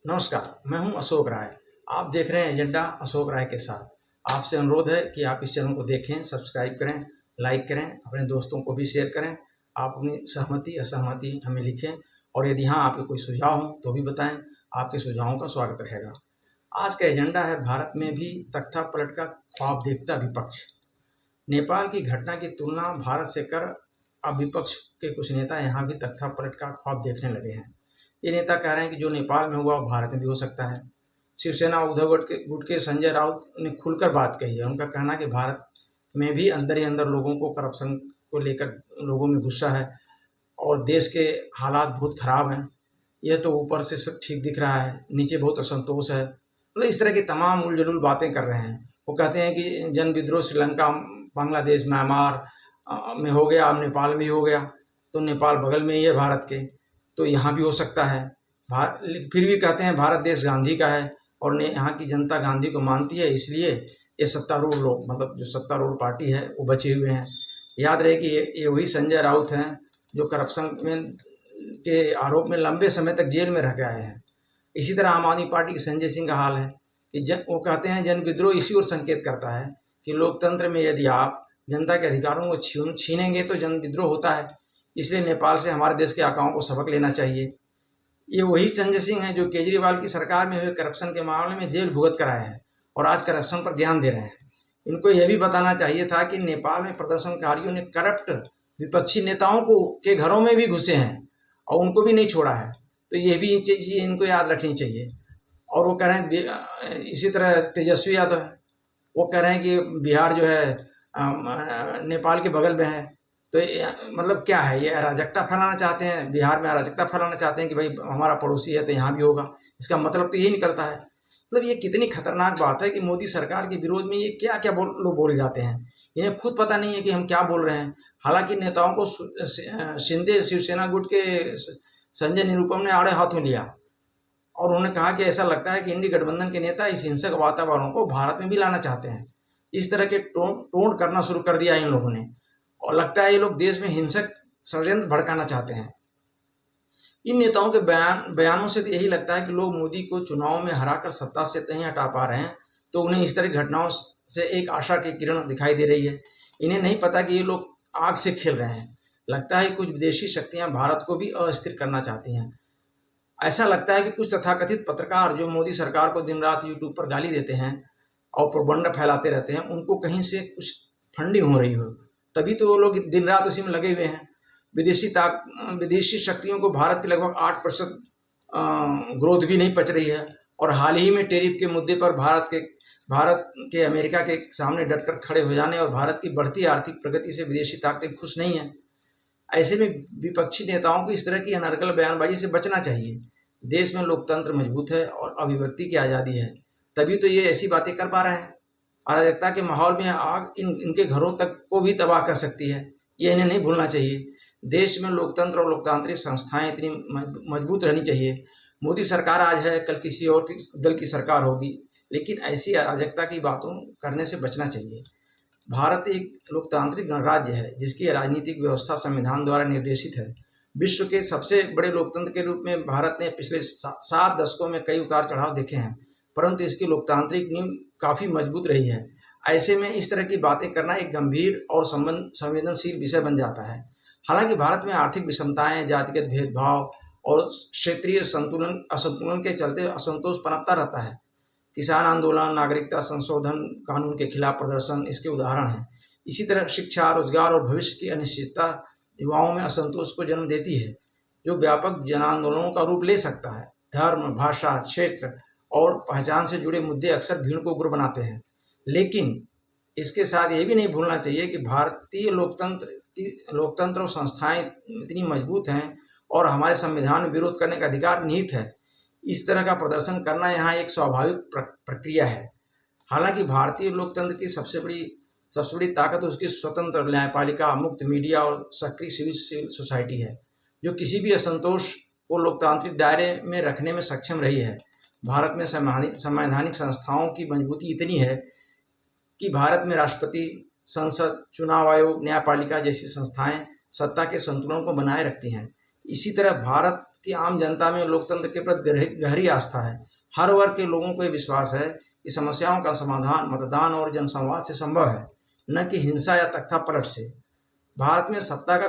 नमस्कार, मैं हूं अशोक राय। आप देख रहे हैं एजेंडा अशोक राय के साथ। आपसे अनुरोध है कि आप इस चैनल को देखें, सब्सक्राइब करें, लाइक करें, अपने दोस्तों को भी शेयर करें। आप अपनी सहमति असहमति हमें लिखें और यदि हाँ आपके कोई सुझाव हों तो भी बताएं। आपके सुझावों का स्वागत रहेगा। आज का एजेंडा है भारत में भी तख्ता पलट का ख्वाब देखता विपक्ष। नेपाल की घटना की तुलना भारत से कर अब विपक्ष के कुछ नेता यहाँ भी तख्ता पलट का ख्वाब देखने लगे हैं। ये नेता कह रहे हैं कि जो नेपाल में हुआ वो भारत में भी हो सकता है। शिवसेना उद्धव गुट के संजय राउत ने खुलकर बात कही है। उनका कहना है कि भारत में भी अंदर ही अंदर लोगों को करप्शन को लेकर लोगों में गुस्सा है और देश के हालात बहुत खराब हैं। यह तो ऊपर से सब ठीक दिख रहा है, नीचे बहुत असंतोष है। मतलब इस तरह की तमाम उलझुल बातें कर रहे हैं। वो कहते हैं कि जन विद्रोह श्रीलंका, बांग्लादेश, म्यांमार में हो गया, अब नेपाल में ही हो गया, तो नेपाल बगल में ही है भारत के, तो यहाँ भी हो सकता है। फिर भी कहते हैं भारत देश गांधी का है और यहाँ की जनता गांधी को मानती है, इसलिए ये सत्तारूढ़ लोग, मतलब जो सत्तारूढ़ पार्टी है, वो बचे हुए हैं। याद रहे कि ये वही संजय राउत हैं जो करप्शन के आरोप में लंबे समय तक जेल में रह के आए हैं। इसी तरह आम आदमी पार्टी के संजय सिंह का हाल है कि वो कहते हैं जन विद्रोह इसी ओर संकेत करता है कि लोकतंत्र में यदि आप जनता के अधिकारों को छीनेंगे तो जन विद्रोह होता है, इसलिए नेपाल से हमारे देश के आकाओं को सबक लेना चाहिए। ये वही संजय सिंह हैं जो केजरीवाल की सरकार में हुए करप्शन के मामले में जेल भुगत कर आए हैं और आज करप्शन पर ध्यान दे रहे हैं। इनको यह भी बताना चाहिए था कि नेपाल में प्रदर्शनकारियों ने करप्ट विपक्षी नेताओं को के घरों में भी घुसे हैं और उनको भी नहीं छोड़ा है। तो ये भी चीज़ इनको याद रखनी चाहिए। और वो कह रहे हैं इसी तरह तेजस्वी यादव है, वो कह रहे हैं कि बिहार जो है नेपाल के बगल में है, तो मतलब क्या है, ये अराजकता फैलाना चाहते हैं, बिहार में अराजकता फैलाना चाहते हैं कि भाई हमारा पड़ोसी है तो यहाँ भी होगा। इसका मतलब तो यही निकलता है। मतलब ये कितनी खतरनाक बात है कि मोदी सरकार के विरोध में ये क्या क्या लोग बोल जाते हैं। इन्हें खुद पता नहीं है कि हम क्या बोल रहे हैं। हालांकि नेताओं को शिंदे शिवसेना गुट के संजय निरुपम ने आड़े हाथों लिया और उन्होंने कहा कि ऐसा लगता है कि इंडी गठबंधन के नेता इस हिंसक वातावरण को भारत में भी लाना चाहते हैं। इस तरह के टोंट करना शुरू कर दिया इन लोगों ने और लगता है ये लोग देश में हिंसक षड्यंत्र भड़काना चाहते हैं। इन नेताओं के बयानों से तो यही लगता है कि लोग मोदी को चुनाव में हराकर सत्ता से नहीं हटा पा रहे हैं, तो उन्हें इस तरह की घटनाओं से एक आशा की किरण दिखाई दे रही है। इन्हें नहीं पता कि ये लोग आग से खेल रहे हैं। लगता है कुछ विदेशी शक्तियां भारत को भी अस्थिर करना चाहती हैं। ऐसा लगता है कि कुछ तथाकथित पत्रकार जो मोदी सरकार को दिन रात यूट्यूब पर गाली देते हैं और प्रोपगंडा फैलाते रहते हैं, उनको कहीं से कुछ फंडिंग हो रही हो, तभी तो वो लोग दिन रात उसी में लगे हुए हैं। विदेशी शक्तियों को भारत की लगभग 8% ग्रोथ भी नहीं पच रही है और हाल ही में टैरिफ के मुद्दे पर भारत के अमेरिका के सामने डटकर खड़े हो जाने और भारत की बढ़ती आर्थिक प्रगति से विदेशी ताकतें खुश नहीं हैं। ऐसे में विपक्षी नेताओं को इस तरह की अनर्गल बयानबाजी से बचना चाहिए। देश में लोकतंत्र मजबूत है और अभिव्यक्ति की आज़ादी है, तभी तो ये ऐसी बातें कर पा रहे हैं। अराजकता के माहौल में आग इनके घरों तक को भी तबाह कर सकती है, ये इन्हें नहीं भूलना चाहिए। देश में लोकतंत्र और लोकतांत्रिक संस्थाएं इतनी मजबूत रहनी चाहिए। मोदी सरकार आज है, कल किसी और दल की सरकार होगी, लेकिन ऐसी अराजकता की बातों करने से बचना चाहिए। भारत एक लोकतांत्रिक गणराज्य है जिसकी राजनीतिक व्यवस्था संविधान द्वारा निर्देशित है। विश्व के सबसे बड़े लोकतंत्र के रूप में भारत ने पिछले 7 दशकों में कई उतार चढ़ाव देखे हैं, परंतु इसकी लोकतांत्रिक नींव काफ़ी मजबूत रही है। ऐसे में इस तरह की बातें करना एक गंभीर और संवेदनशील विषय बन जाता है। हालांकि भारत में आर्थिक विषमताएं, जातिगत भेदभाव और क्षेत्रीय असंतुलन के चलते असंतोष पनपता रहता है। किसान आंदोलन, नागरिकता संशोधन कानून के खिलाफ प्रदर्शन इसके उदाहरण हैं। इसी तरह शिक्षा, रोजगार और भविष्य की अनिश्चितता युवाओं में असंतोष को जन्म देती है, जो व्यापक जन आंदोलनों का रूप ले सकता है। धर्म, भाषा, क्षेत्र और पहचान से जुड़े मुद्दे अक्सर भीड़ को उग्र बनाते हैं, लेकिन इसके साथ ये भी नहीं भूलना चाहिए कि भारतीय लोकतंत्र और संस्थाएं इतनी मजबूत हैं और हमारे संविधान में विरोध करने का अधिकार निहित है। इस तरह का प्रदर्शन करना यहाँ एक स्वाभाविक प्रक्रिया है। हालांकि भारतीय लोकतंत्र की सबसे बड़ी ताकत उसकी स्वतंत्र न्यायपालिका, मुक्त मीडिया और सक्रिय सिविल सोसाइटी है, जो किसी भी असंतोष को लोकतांत्रिक दायरे में रखने में सक्षम रही है। भारत में संवैधानिक संस्थाओं की मजबूती इतनी है कि भारत में राष्ट्रपति, संसद, चुनाव आयोग, न्यायपालिका जैसी संस्थाएं सत्ता के संतुलन को बनाए रखती हैं। इसी तरह भारत कि आम जनता में लोकतंत्र के प्रति गहरी आस्था है। हर वर्ग के लोगों को ये विश्वास है कि समस्याओं का समाधान मतदान और जनसंवाद से संभव है, न कि हिंसा या तख्तापलट से। भारत में सत्ता का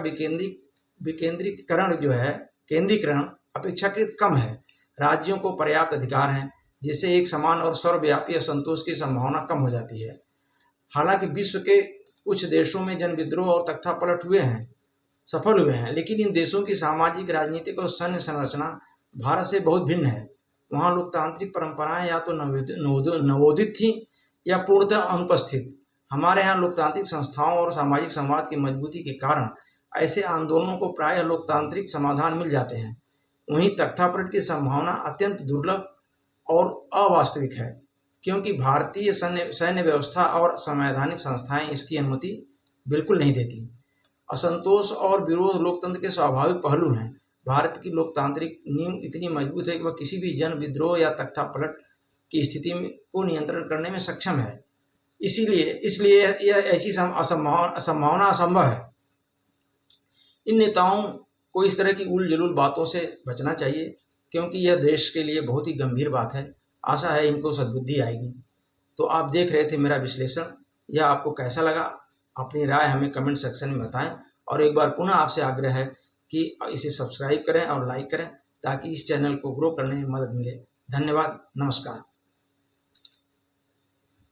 विकेंद्रीकरण जो है केंद्रीकरण अपेक्षाकृत कम है। राज्यों को पर्याप्त अधिकार हैं, जिससे एक समान और सर्वव्यापी असंतोष की संभावना कम हो जाती है। हालांकि विश्व के कुछ देशों में जन विद्रोह और तख्तापलट सफल हुए हैं, लेकिन इन देशों की सामाजिक, राजनीतिक और सैन्य संरचना भारत से बहुत भिन्न है। वहाँ लोकतांत्रिक परंपराएं या तो नवोदित थी या पूर्णतः अनुपस्थित। हमारे यहाँ लोकतांत्रिक संस्थाओं और सामाजिक संवाद की मजबूती के कारण ऐसे आंदोलनों को प्रायः लोकतांत्रिक समाधान मिल जाते हैं। वहीं तख्तापलट की संभावना अत्यंत दुर्लभ और अवास्तविक है, क्योंकि भारतीय सैन्य व्यवस्था और संवैधानिक संस्थाएं इसकी अनुमति बिल्कुल नहीं देती। असंतोष और विरोध लोकतंत्र के स्वाभाविक पहलू हैं। भारत की लोकतांत्रिक नींव इतनी मजबूत है कि वह किसी भी जन विद्रोह या तख्तापलट की स्थिति को नियंत्रण करने में सक्षम है। इसलिए यह ऐसी संभावना असंभव है। इन नेताओं को इस तरह की उल-जलूल बातों से बचना चाहिए, क्योंकि यह देश के लिए बहुत ही गंभीर बात है। आशा है इनको सद्बुद्धि आएगी। तो आप देख रहे थे मेरा विश्लेषण। यह आपको कैसा लगा? अपनी राय हमें कमेंट सेक्शन में बताएं। और एक बार पुनः आपसे आग्रह है कि इसे सब्सक्राइब करें और लाइक करें, ताकि इस चैनल को ग्रो करने में मदद मिले। धन्यवाद। नमस्कार।